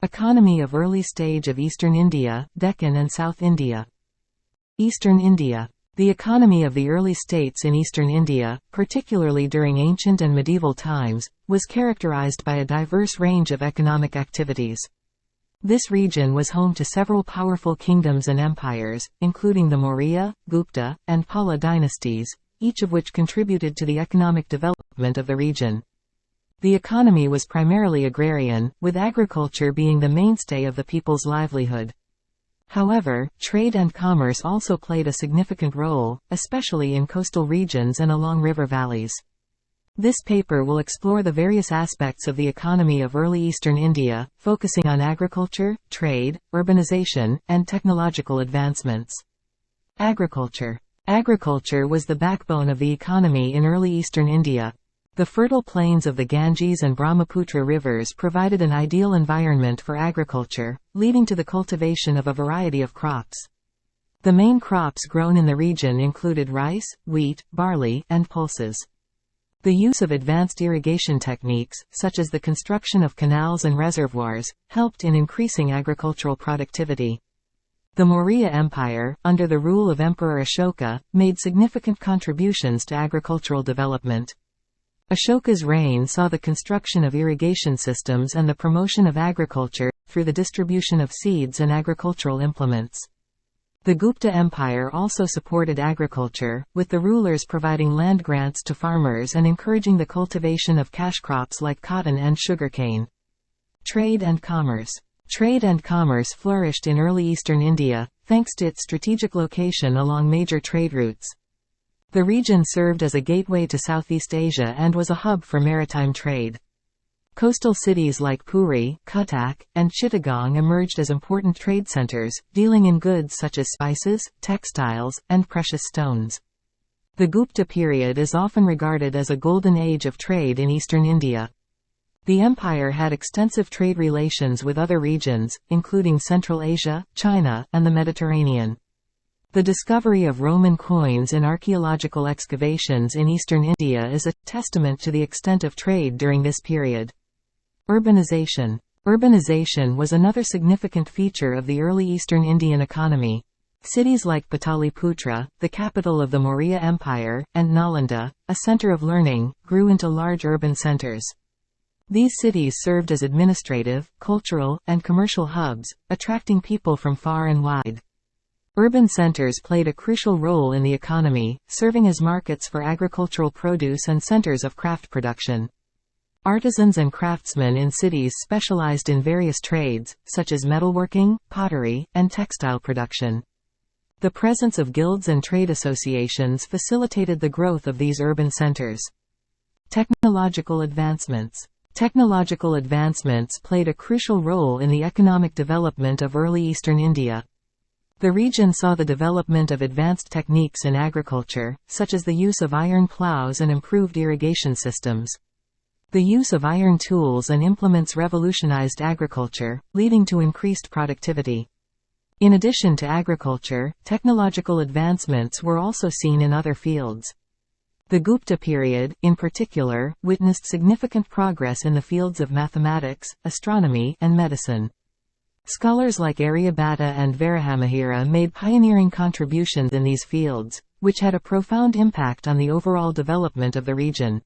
Economy of early stage of Eastern India, Deccan and South India. Eastern India. The economy of the early states in eastern India, particularly during ancient and medieval times, was characterized by a diverse range of economic activities. This region was home to several powerful kingdoms and empires, including the Maurya, Gupta, and Pala dynasties, each of which contributed to the economic development of the region. The economy was primarily agrarian, with agriculture being the mainstay of the people's livelihood. However, trade and commerce also played a significant role, especially in coastal regions and along river valleys. This paper will explore the various aspects of the economy of early Eastern India, focusing on agriculture, trade, urbanization, and technological advancements. Agriculture. Agriculture was the backbone of the economy in early Eastern India. The fertile plains of the Ganges and Brahmaputra rivers provided an ideal environment for agriculture, leading to the cultivation of a variety of crops. The main crops grown in the region included rice, wheat, barley, and pulses. The use of advanced irrigation techniques, such as the construction of canals and reservoirs, helped in increasing agricultural productivity. The Maurya Empire, under the rule of Emperor Ashoka, made significant contributions to agricultural development. Ashoka's reign saw the construction of irrigation systems and the promotion of agriculture through the distribution of seeds and agricultural implements. The Gupta Empire also supported agriculture, with the rulers providing land grants to farmers and encouraging the cultivation of cash crops like cotton and sugarcane. Trade and commerce. Trade and commerce flourished in early Eastern India, thanks to its strategic location along major trade routes. The region served as a gateway to Southeast Asia and was a hub for maritime trade. Coastal cities like Puri, Cuttack, and Chittagong emerged as important trade centers, dealing in goods such as spices, textiles, and precious stones. The Gupta period is often regarded as a golden age of trade in eastern India. The empire had extensive trade relations with other regions, including Central Asia, China, and the Mediterranean. The discovery of Roman coins in archaeological excavations in eastern India is a testament to the extent of trade during this period. Urbanization. Urbanization was another significant feature of the early Eastern Indian economy. Cities like Pataliputra, the capital of the Maurya Empire, and Nalanda, a center of learning, grew into large urban centers. These cities served as administrative, cultural, and commercial hubs, attracting people from far and wide. Urban centers played a crucial role in the economy, serving as markets for agricultural produce and centers of craft production. Artisans and craftsmen in cities specialized in various trades, such as metalworking, pottery, and textile production. The presence of guilds and trade associations facilitated the growth of these urban centers. Technological advancements. Technological advancements played a crucial role in the economic development of early Eastern India. The region saw the development of advanced techniques in agriculture, such as the use of iron plows and improved irrigation systems. The use of iron tools and implements revolutionized agriculture, leading to increased productivity. In addition to agriculture, technological advancements were also seen in other fields. The Gupta period, in particular, witnessed significant progress in the fields of mathematics, astronomy, and medicine. Scholars like Aryabhata and Varahamihira made pioneering contributions in these fields, which had a profound impact on the overall development of the region.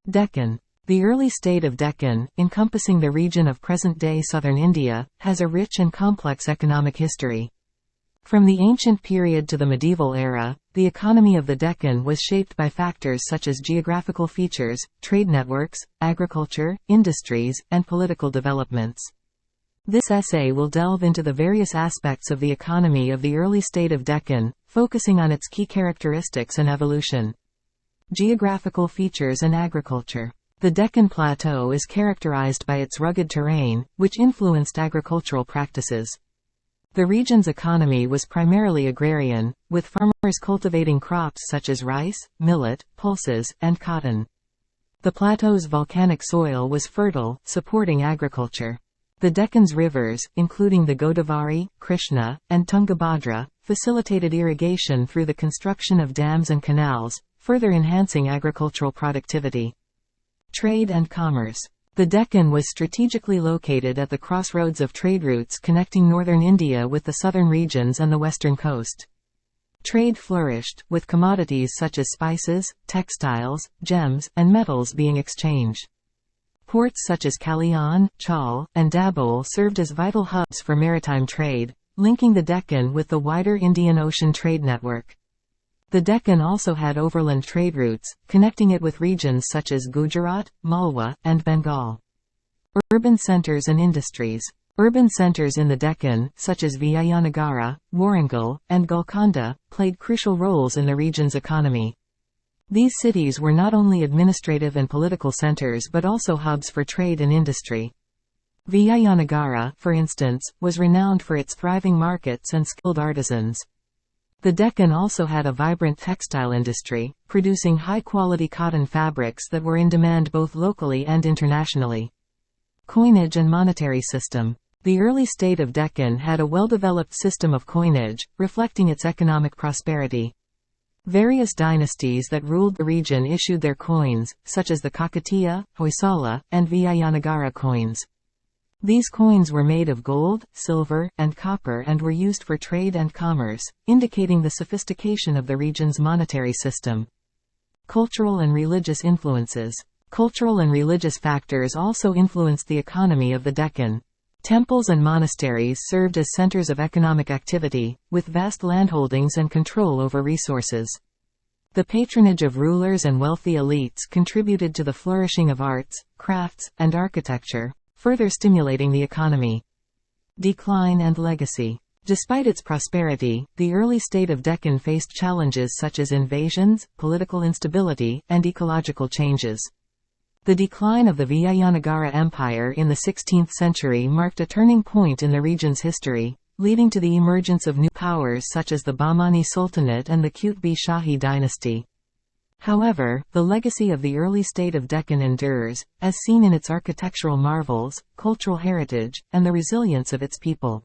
Deccan. The early state of Deccan, encompassing the region of present-day southern India, has a rich and complex economic history. From the ancient period to the medieval era, the economy of the Deccan was shaped by factors such as geographical features, trade networks, agriculture, industries, and political developments. This essay will delve into the various aspects of the economy of the early state of Deccan, focusing on its key characteristics and evolution. Geographical features and agriculture. The Deccan Plateau is characterized by its rugged terrain, which influenced agricultural practices. The region's economy was primarily agrarian, with farmers cultivating crops such as rice, millet, pulses, and cotton. The plateau's volcanic soil was fertile, supporting agriculture. The Deccan's rivers, including the Godavari, Krishna, and Tungabhadra, facilitated irrigation through the construction of dams and canals, further enhancing agricultural productivity. Trade and commerce. The Deccan was strategically located at the crossroads of trade routes connecting northern India with the southern regions and the western coast. Trade flourished, with commodities such as spices, textiles, gems, and metals being exchanged. Ports such as Kalyan, Chaul, and Dabhol served as vital hubs for maritime trade, linking the Deccan with the wider Indian Ocean trade network. The Deccan also had overland trade routes, connecting it with regions such as Gujarat, Malwa, and Bengal. Urban centers and industries. Urban centers in the Deccan, such as Vijayanagara, Warangal, and Golconda, played crucial roles in the region's economy. These cities were not only administrative and political centers but also hubs for trade and industry. Vijayanagara, for instance, was renowned for its thriving markets and skilled artisans. The Deccan also had a vibrant textile industry, producing high-quality cotton fabrics that were in demand both locally and internationally. Coinage and monetary system. The early state of Deccan had a well-developed system of coinage, reflecting its economic prosperity. Various dynasties that ruled the region issued their coins, such as the Kakatiya, Hoysala, and Vijayanagara coins. These coins were made of gold, silver, and copper and were used for trade and commerce, indicating the sophistication of the region's monetary system. Cultural and religious influences. Cultural and religious factors also influenced the economy of the Deccan. Temples and monasteries served as centers of economic activity, with vast landholdings and control over resources. The patronage of rulers and wealthy elites contributed to the flourishing of arts, crafts, and architecture, further stimulating the economy. Decline and legacy. Despite its prosperity, the early state of Deccan faced challenges such as invasions, political instability, and ecological changes. The decline of the Vijayanagara Empire in the 16th century marked a turning point in the region's history, leading to the emergence of new powers such as the Bahmani Sultanate and the Qutbi Shahi dynasty. However, the legacy of the early state of Deccan endures, as seen in its architectural marvels, cultural heritage, and the resilience of its people.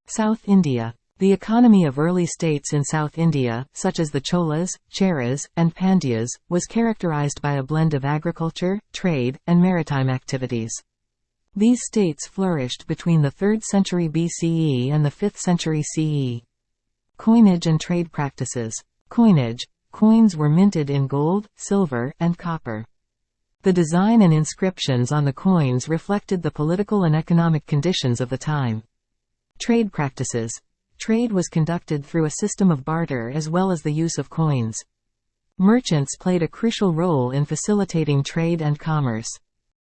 South India. The economy of early states in South India, such as the Cholas, Cheras, and Pandyas, was characterized by a blend of agriculture, trade, and maritime activities. These states flourished between the 3rd century BCE and the 5th century CE. Coinage and trade practices. Coinage. Coins were minted in gold, silver, and copper. The design and inscriptions on the coins reflected the political and economic conditions of the time. Trade practices. Trade was conducted through a system of barter as well as the use of coins. Merchants played a crucial role in facilitating trade and commerce.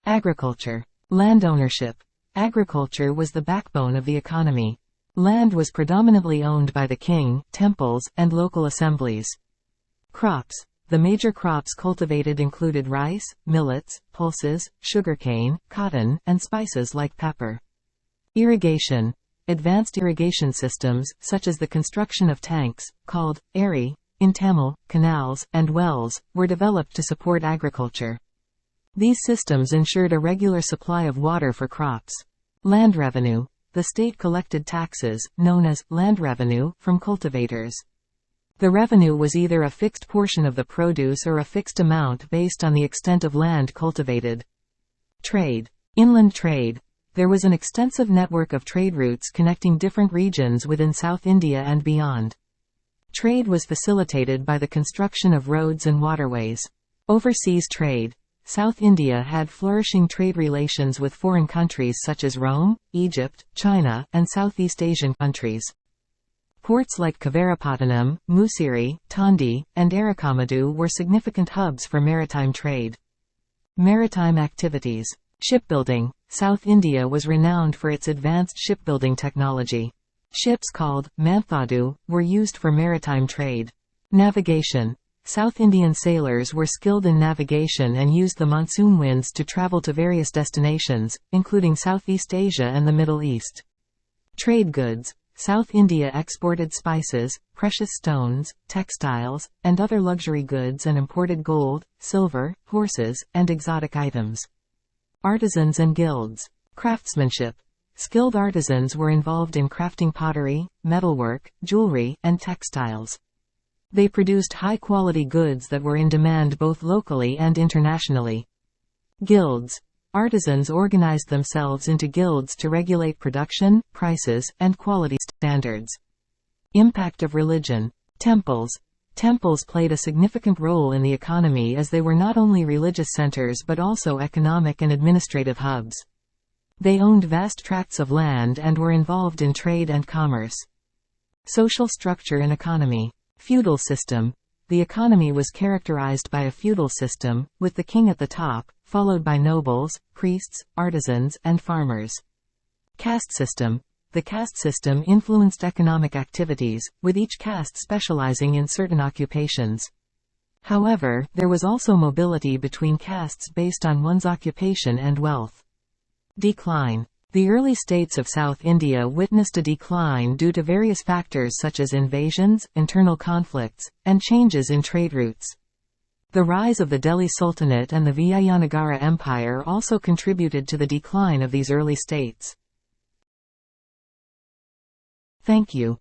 Agriculture. Land ownership. Agriculture was the backbone of the economy. Land was predominantly owned by the king, temples, and local assemblies. Crops. The major crops cultivated included rice, millets, pulses, sugarcane, cotton, and spices like pepper. Irrigation. Advanced irrigation systems, such as the construction of tanks, called eri, in Tamil, canals, and wells, were developed to support agriculture. These systems ensured a regular supply of water for crops. Land revenue. The state collected taxes, known as land revenue, from cultivators. The revenue was either a fixed portion of the produce or a fixed amount based on the extent of land cultivated. Trade. Inland trade. There was an extensive network of trade routes connecting different regions within South India and beyond. Trade was facilitated by the construction of roads and waterways. Overseas trade. South India had flourishing trade relations with foreign countries such as Rome, Egypt, China, and Southeast Asian countries. Ports like Kavarapattanam, Musiri, Tandi, and Arikamedu were significant hubs for maritime trade. Maritime activities. Shipbuilding. South India was renowned for its advanced shipbuilding technology. Ships called Manthadu were used for maritime trade. Navigation. South Indian sailors were skilled in navigation and used the monsoon winds to travel to various destinations, including Southeast Asia and the Middle East. Trade goods. South India exported spices, precious stones, textiles, and other luxury goods and imported gold, silver, horses, and exotic items. Artisans and guilds. Craftsmanship. Skilled artisans were involved in crafting pottery, metalwork, jewelry, and textiles. They produced high-quality goods that were in demand both locally and internationally. Guilds. Artisans organized themselves into guilds to regulate production, prices, and quality standards. Impact of religion. Temples. Temples played a significant role in the economy as they were not only religious centers but also economic and administrative hubs. They owned vast tracts of land and were involved in trade and commerce. Social structure and economy. Feudal system. The economy was characterized by a feudal system, with the king at the top, followed by nobles, priests, artisans, and farmers. Caste system. The caste system influenced economic activities, with each caste specializing in certain occupations. However, there was also mobility between castes based on one's occupation and wealth. Decline. The early states of South India witnessed a decline due to various factors such as invasions, internal conflicts, and changes in trade routes. The rise of the Delhi Sultanate and the Vijayanagara Empire also contributed to the decline of these early states. Thank you.